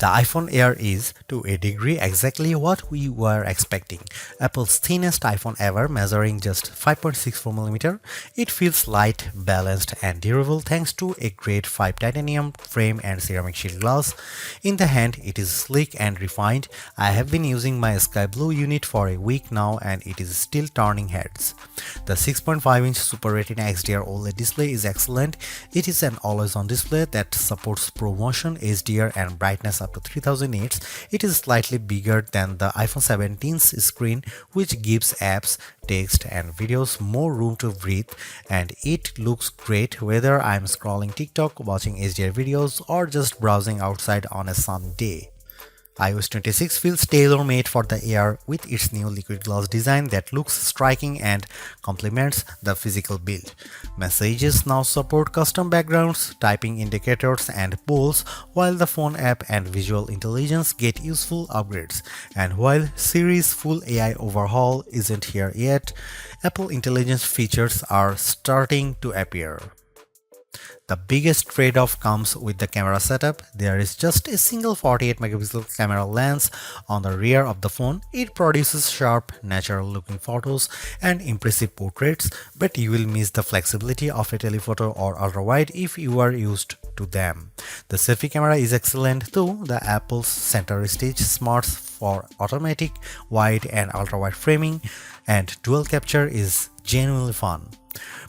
The iPhone Air is, to a degree, exactly what we were expecting. Apple's thinnest iPhone ever, measuring just 5.64mm. It feels light, balanced, and durable thanks to a grade 5 titanium frame and ceramic shield glass. In the hand, it is sleek and refined. I have been using my sky blue unit for a week now and it is still turning heads. The 6.5-inch Super Retina XDR OLED display is excellent. It is an always-on display that supports ProMotion, HDR, and brightness up to 3000 nits. It is slightly bigger than the iPhone 17's screen, which gives apps, text, and videos more room to breathe, and it looks great whether I'm scrolling TikTok, watching HDR videos, or just browsing outside on a sunny day. iOS 26 feels tailor-made for the Air with its new liquid glass design that looks striking and complements the physical build. Messages now support custom backgrounds, typing indicators, and polls, while the phone app and visual intelligence get useful upgrades. And while Siri's full AI overhaul isn't here yet, Apple Intelligence features are starting to appear. The biggest trade-off comes with the camera setup. There is just a single 48-megapixel camera lens on the rear of the phone. It produces sharp, natural-looking photos and impressive portraits, but you will miss the flexibility of a telephoto or ultra-wide if you are used to them. The selfie camera is excellent too. The Apple's center stage smarts for automatic, wide, and ultra-wide framing, and dual capture is genuinely fun.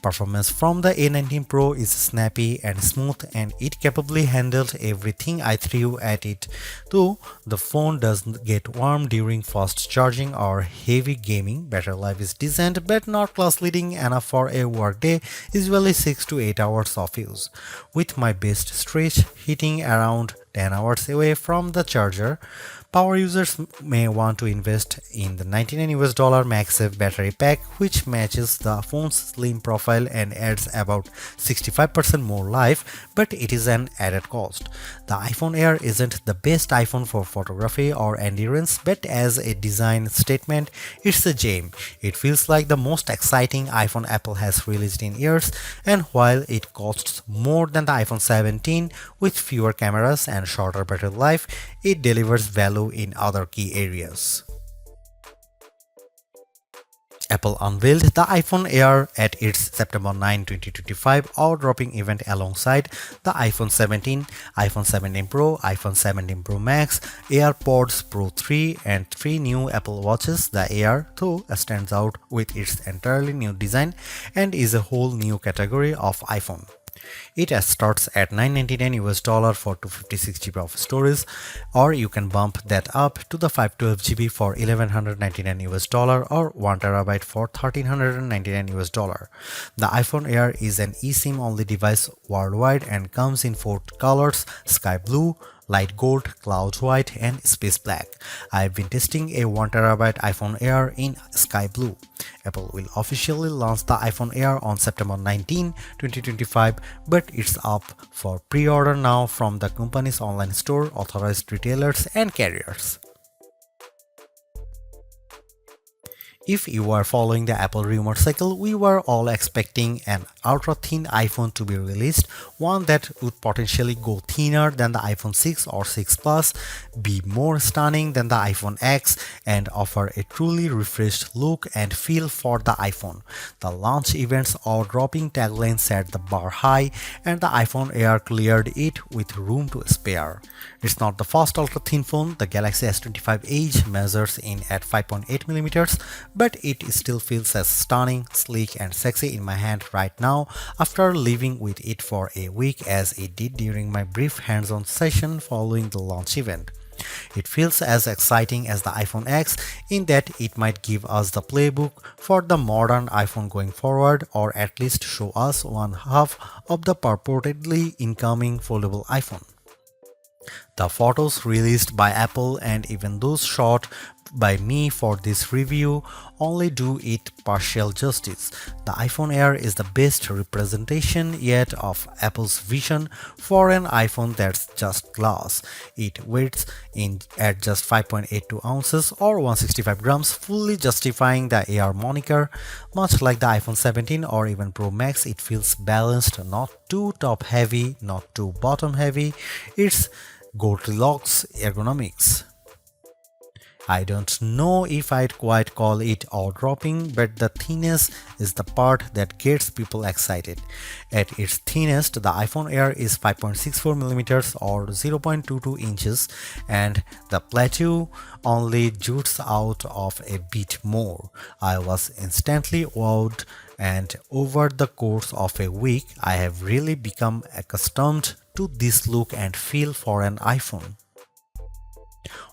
Performance from the A19 Pro is snappy and smooth, and it capably handled everything I threw at it, though the phone doesn't get warm during fast charging or heavy gaming. Battery life is decent but not class-leading enough for a workday, usually 6 to 8 hours of use, with my best stretch hitting around 10 hours away from the charger. Power users may want to invest in the $99 MagSafe Battery Pack, which matches the phone's slim profile and adds about 65% more life, but it is an added cost. The iPhone Air isn't the best iPhone for photography or endurance, but as a design statement, it's a gem. It feels like the most exciting iPhone Apple has released in years, and while it costs more than the iPhone 17 with fewer cameras and shorter battery life, it delivers value in other key areas. Apple unveiled the iPhone Air at its September 9, 2025 awe-dropping event alongside the iPhone 17, iPhone 17 Pro, iPhone 17 Pro Max, AirPods Pro 3, and 3 new Apple Watches. The Air, though, stands out with its entirely new design and is a whole new category of iPhone. It starts at $999 for 256 GB of storage, or you can bump that up to the 512 GB for $1,199 or 1 TB for $1,399. The iPhone Air is an eSIM only device worldwide and comes in 4 colors: sky blue, light gold, cloud white, and space black. I've been testing a 1 TB iPhone Air in sky blue. Apple will officially launch the iPhone Air on September 19, 2025, but it's up for pre-order now from the company's online store, authorized retailers, and carriers. If you are following the Apple rumor cycle, we were all expecting an ultra-thin iPhone to be released, one that would potentially go thinner than the iPhone 6 or 6 Plus, be more stunning than the iPhone X, and offer a truly refreshed look and feel for the iPhone. The launch event's awe-dropping tagline set the bar high, and the iPhone Air cleared it with room to spare. It's not the first ultra-thin phone. The Galaxy S25 Edge measures in at 5.8mm, but it still feels as stunning, sleek, and sexy in my hand right now after living with it for a week as it did during my brief hands-on session following the launch event. It feels as exciting as the iPhone X in that it might give us the playbook for the modern iPhone going forward, or at least show us one half of the purportedly incoming foldable iPhone. The photos released by Apple and even those shot by me for this review only do it partial justice. The iPhone Air is the best representation yet of Apple's vision for an iPhone that's just glass. It weighs in at just 5.82 ounces or 165 grams, fully justifying the Air moniker. Much like the iPhone 17 or even Pro Max, it feels balanced, not too top heavy, not too bottom heavy. It's Goldilocks ergonomics. I don't know if I'd quite call it eye-dropping, but the thinness is the part that gets people excited. At its thinnest, the iPhone Air is 5.64mm or 0.22 inches, and the plateau only jutes out of a bit more. I was instantly wowed, and over the course of a week, I have really become accustomed to this look and feel for an iPhone.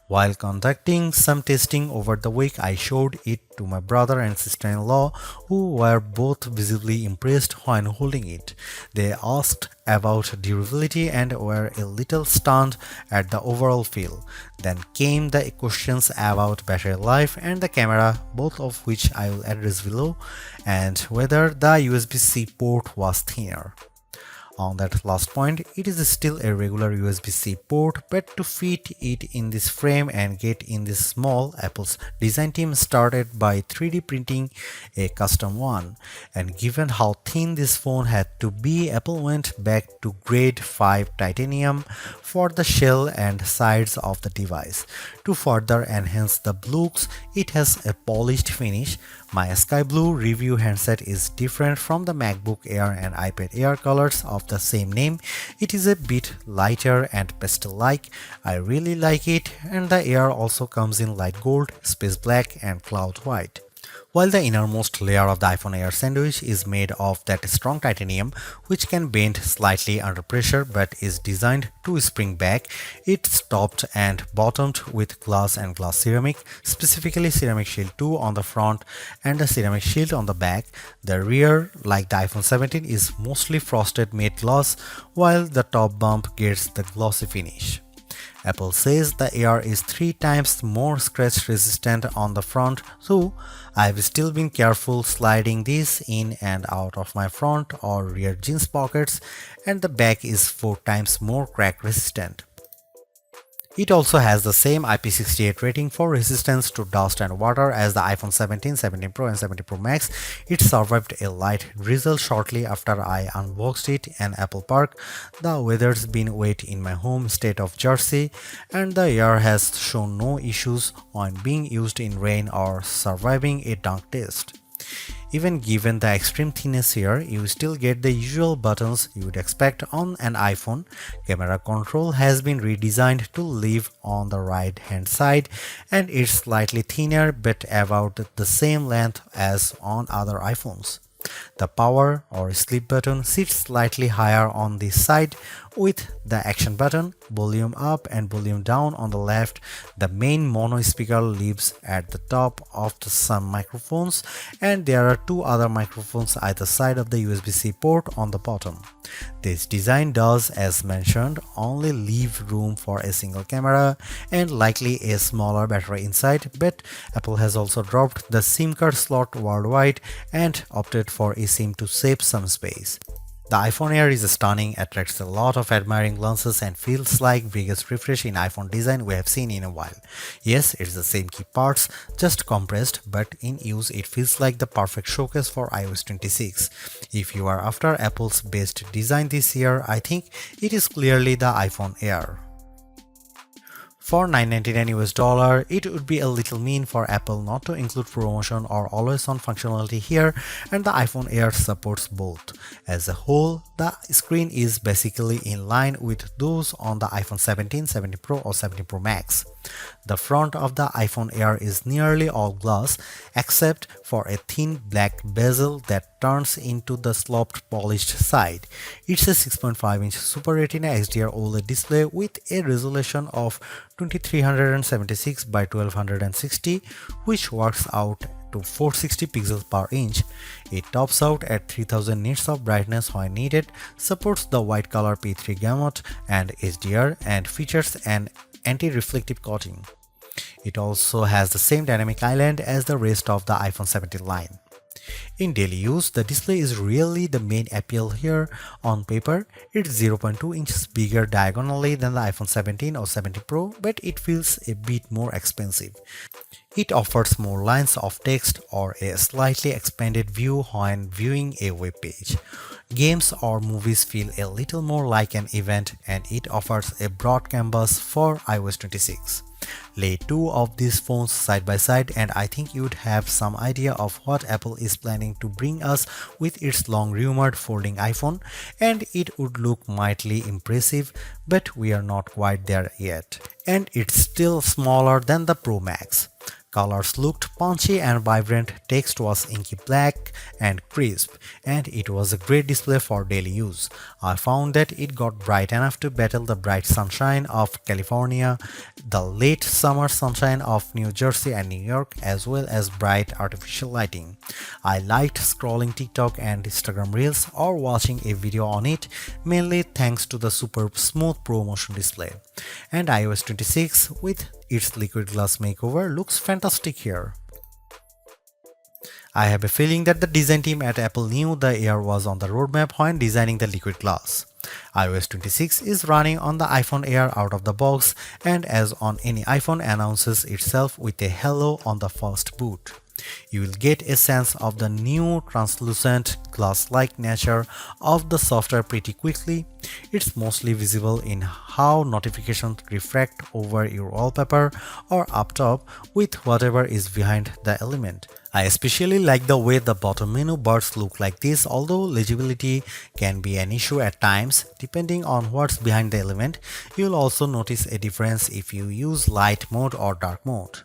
While conducting some testing over the week, I showed it to my brother and sister-in-law, who were both visibly impressed when holding it. They asked about durability and were a little stunned at the overall feel. Then came the questions about battery life and the camera, both of which I will address below, and whether the USB-C port was thinner. On that last point, it is still a regular USB-C port, but to fit it in this frame and get in this small, Apple's design team started by 3D printing a custom one. And given how thin this phone had to be, Apple went back to grade 5 titanium for the shell and sides of the device. To further enhance the looks, it has a polished finish. My sky blue review handset is different from the MacBook Air and iPad Air colors of the same name. It is a bit lighter and pastel-like. I really like it, and the Air also comes in light gold, space black and cloud white. While the innermost layer of the iPhone Air sandwich is made of that strong titanium, which can bend slightly under pressure but is designed to spring back, it's topped and bottomed with glass and glass ceramic, specifically ceramic shield 2 on the front and a ceramic shield on the back. The rear, like the iPhone 17, is mostly frosted matte glass, while the top bump gets the glossy finish. Apple says the Air is 3 times more scratch resistant on the front, so I've still been careful sliding this in and out of my front or rear jeans pockets, and the back is 4 times more crack resistant. It also has the same IP68 rating for resistance to dust and water as the iPhone 17, 17 Pro and 17 Pro Max. It survived a light drizzle shortly after I unboxed it in Apple Park. The weather's been wet in my home state of Jersey, and the Air has shown no issues when being used in rain or surviving a dunk test. Even given the extreme thinness here, you still get the usual buttons you would expect on an iPhone. Camera control has been redesigned to live on the right hand side, and it's slightly thinner but about the same length as on other iPhones. The power or sleep button sits slightly higher on this side, with the action button, volume up and volume down on the left. The main mono speaker lives at the top of some microphones, and there are 2 other microphones either side of the USB-C port on the bottom. This design does, as mentioned, only leave room for a single camera and likely a smaller battery inside, but Apple has also dropped the SIM card slot worldwide and opted for eSIM to save some space. The iPhone Air is stunning, attracts a lot of admiring glances, and feels like biggest refresh in iPhone design we have seen in a while. Yes, it's the same key parts, just compressed, but in use it feels like the perfect showcase for iOS 26. If you are after Apple's best design this year, I think it is clearly the iPhone Air. For $999 US, it would be a little mean for Apple not to include promotion or always-on functionality here, and the iPhone Air supports both. As a whole, the screen is basically in line with those on the iPhone 17, 17 Pro or 17 Pro Max. The front of the iPhone Air is nearly all glass, except for a thin black bezel that turns into the sloped polished side. It's a 6.5-inch Super Retina XDR OLED display with a resolution of 2376 by 1260, which works out to 460 pixels per inch. It tops out at 3000 nits of brightness when needed, supports the white color P3 gamut and HDR, and features an anti-reflective coating. It also has the same dynamic island as the rest of the iPhone 17 line. In daily use, the display is really the main appeal here. On paper, it's 0.2 inches bigger diagonally than the iPhone 17 or 17 Pro, but it feels a bit more expensive. It offers more lines of text or a slightly expanded view when viewing a web page. Games or movies feel a little more like an event, and it offers a broad canvas for iOS 26. Lay two of these phones side by side and I think you'd have some idea of what Apple is planning to bring us with its long rumored folding iPhone, and it would look mightily impressive, but we are not quite there yet. And it's still smaller than the Pro Max. Colors looked punchy and vibrant, text was inky black and crisp, and it was a great display for daily use. I found that it got bright enough to battle the bright sunshine of California, the late summer sunshine of New Jersey and New York, as well as bright artificial lighting. I liked scrolling TikTok and Instagram Reels or watching a video on it, mainly thanks to the super smooth Pro Motion display. And iOS 26 with its liquid glass makeover looks fantastic here. I have a feeling that the design team at Apple knew the Air was on the roadmap when designing the liquid glass. iOS 26 is running on the iPhone Air out of the box, and as on any iPhone, announces itself with a hello on the first boot. You will get a sense of the new translucent glass-like nature of the software pretty quickly. It's mostly visible in how notifications refract over your wallpaper or up top with whatever is behind the element. I especially like the way the bottom menu bars look like this, although legibility can be an issue at times depending on what's behind the element. You'll also notice a difference if you use light mode or dark mode.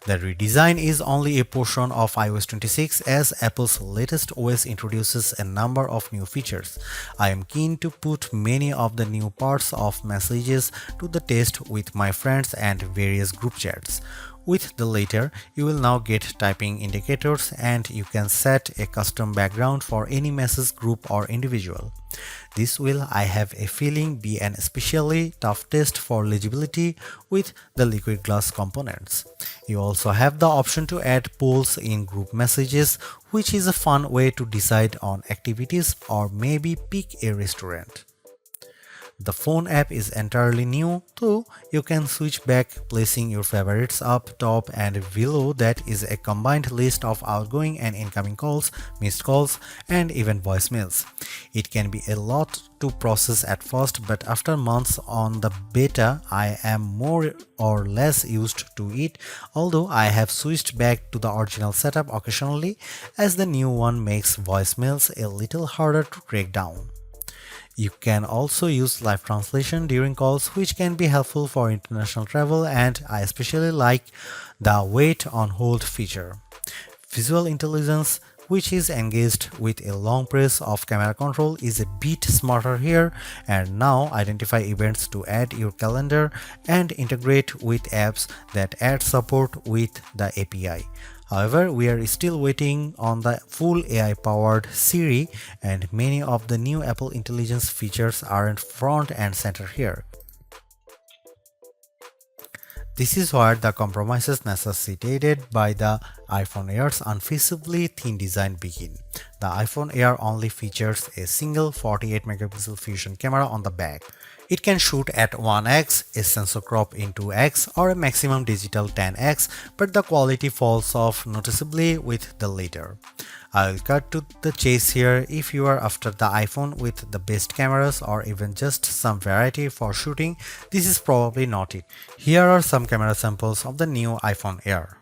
The redesign is only a portion of iOS 26 as Apple's latest OS introduces a number of new features. I am keen to put many of the new parts of messages to the test with my friends and various group chats. With the latter, you will now get typing indicators and you can set a custom background for any message group or individual. This will, I have a feeling, be an especially tough test for legibility with the liquid glass components. You also have the option to add polls in group messages, which is a fun way to decide on activities or maybe pick a restaurant. The phone app is entirely new, though you can switch back, placing your favorites up top, and below that is a combined list of outgoing and incoming calls, missed calls, and even voicemails. It can be a lot to process at first, but after months on the beta, I am more or less used to it, although I have switched back to the original setup occasionally as the new one makes voicemails a little harder to track down. You can also use live translation during calls, which can be helpful for international travel, and I especially like the wait on hold feature. Visual intelligence, which is engaged with a long press of camera control, is a bit smarter here and now identify events to add your calendar and integrate with apps that add support with the API. However, we are still waiting on the full AI-powered Siri, and many of the new Apple Intelligence features aren't front and center here. This is where the compromises necessitated by the iPhone Air's unfeasibly thin design begin. The iPhone Air only features a single 48-megapixel fusion camera on the back. It can shoot at 1x, a sensor crop in 2x, or a maximum digital 10x, but the quality falls off noticeably with the latter. I'll cut to the chase here. If you are after the iPhone with the best cameras or even just some variety for shooting, this is probably not it. Here are some camera samples of the new iPhone Air.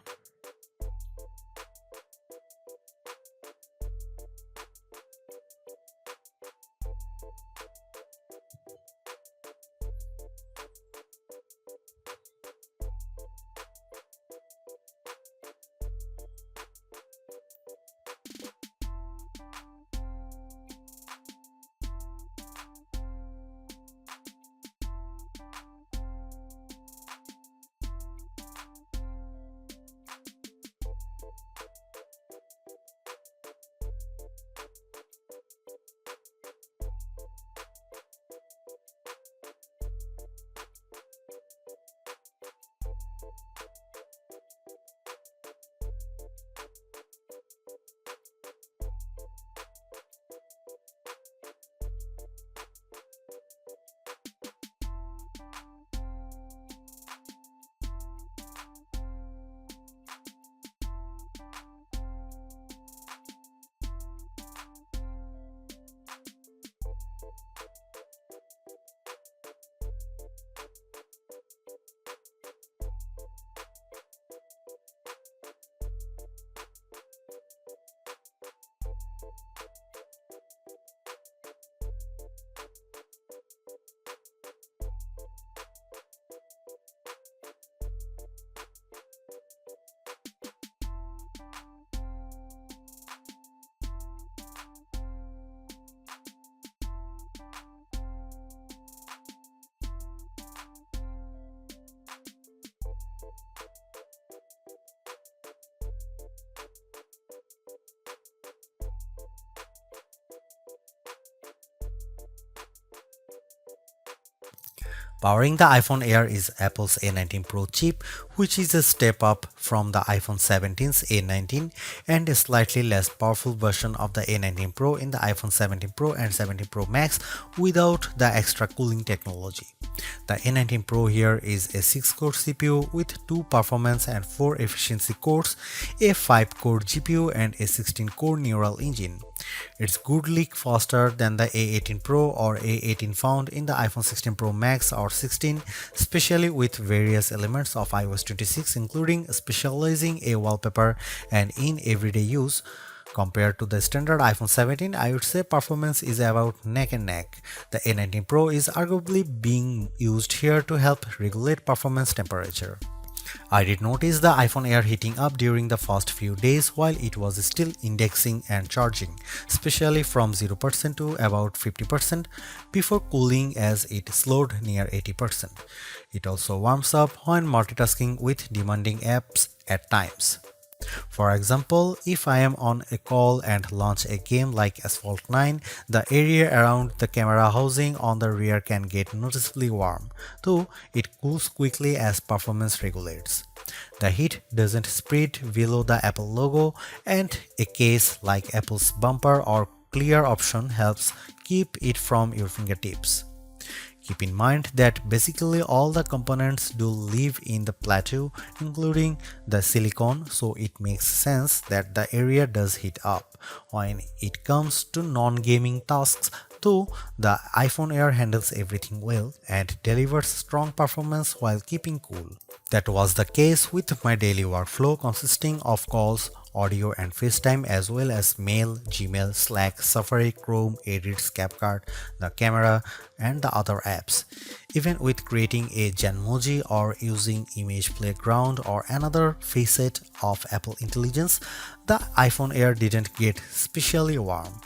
Powering the iPhone Air is Apple's A19 Pro chip, which is a step up from the iPhone 17's A19 and a slightly less powerful version of the A19 Pro in the iPhone 17 Pro and 17 Pro Max without the extra cooling technology. The A19 Pro here is a 6-core CPU with 2 performance and 4 efficiency cores, a 5-core GPU and a 16-core neural engine. It's goodly faster than the A18 Pro or A18 found in the iPhone 16 Pro Max or 16, especially with various elements of iOS 26 including specializing a wallpaper and in everyday use. Compared to the standard iPhone 17, I would say performance is about neck and neck. The A19 Pro is arguably being used here to help regulate performance temperature. I did notice the iPhone Air heating up during the first few days while it was still indexing and charging, especially from 0% to about 50% before cooling as it slowed near 80%. It also warms up when multitasking with demanding apps at times. For example, if I am on a call and launch a game like Asphalt 9, the area around the camera housing on the rear can get noticeably warm, though it cools quickly as performance regulates. The heat doesn't spread below the Apple logo, and a case like Apple's bumper or clear option helps keep it from your fingertips. Keep in mind that basically all the components do live in the plateau, including the silicone, so it makes sense that the area does heat up. When it comes to non-gaming tasks, though, the iPhone Air handles everything well and delivers strong performance while keeping cool. That was the case with my daily workflow consisting of calls, audio and FaceTime as well as mail, Gmail, Slack, Safari, Chrome, Edits, CapCut, the camera and the other apps. Even with creating a Genmoji or using Image Playground or another facet of Apple Intelligence, the iPhone Air didn't get especially warm.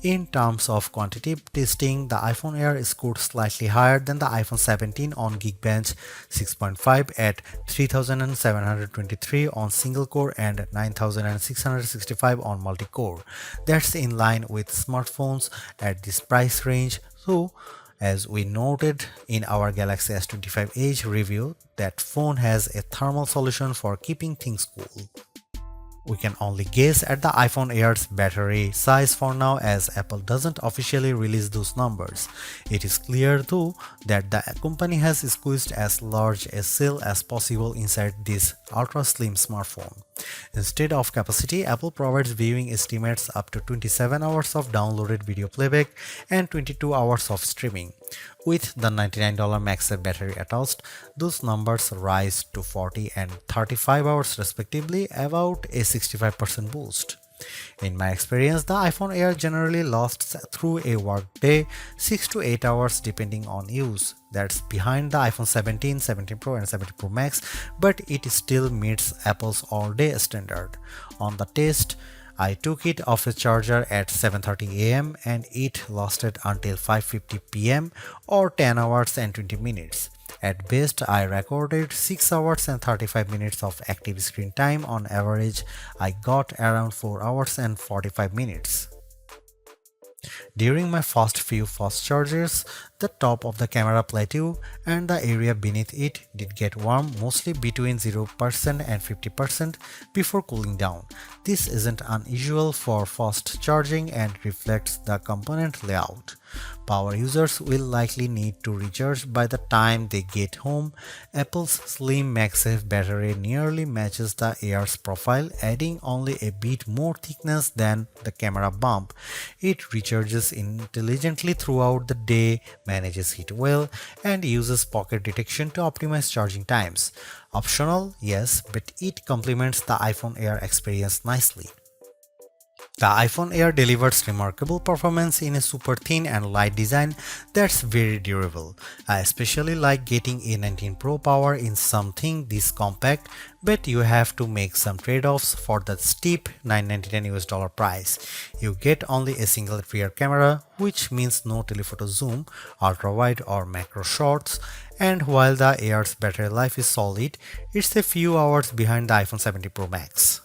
In terms of quantitative testing, the iPhone Air scored slightly higher than the iPhone 17 on Geekbench 6.5 at 3723 on single core and 9665 on multi-core. That's in line with smartphones at this price range, so as we noted in our Galaxy S25 Edge review, that phone has a thermal solution for keeping things cool. We can only guess at the iPhone Air's battery size for now as Apple doesn't officially release those numbers. It is clear though that the company has squeezed as large a cell as possible inside this ultra slim smartphone. Instead of capacity, Apple provides viewing estimates up to 27 hours of downloaded video playback and 22 hours of streaming. With the $99 MagSafe battery attached, those numbers rise to 40 and 35 hours respectively, about a 65% boost. In my experience, the iPhone Air generally lasts through a workday 6 to 8 hours depending on use. That's behind the iPhone 17, 17 Pro and 17 Pro Max, but it still meets Apple's all-day standard. On the test, I took it off a charger at 7:30 am and it lasted until 5:50 pm or 10 hours and 20 minutes. At best, I recorded 6 hours and 35 minutes of active screen time. On average, I got around 4 hours and 45 minutes. During my first few fast charges, the top of the camera plateau and the area beneath it did get warm, mostly between 0% and 50% before cooling down. This isn't unusual for fast charging and reflects the component layout. Power users will likely need to recharge by the time they get home. Apple's slim MagSafe battery nearly matches the Air's profile, adding only a bit more thickness than the camera bump. It recharges intelligently throughout the day, manages heat well, and uses pocket detection to optimize charging times. Optional, yes, but it complements the iPhone Air experience nicely. The iPhone Air delivers remarkable performance in a super thin and light design that's very durable. I especially like getting A19 Pro power in something this compact, but you have to make some trade-offs for the steep $999 price. You get only a single rear camera, which means no telephoto zoom, ultra-wide or macro shots, and while the Air's battery life is solid, it's a few hours behind the iPhone 17 Pro Max.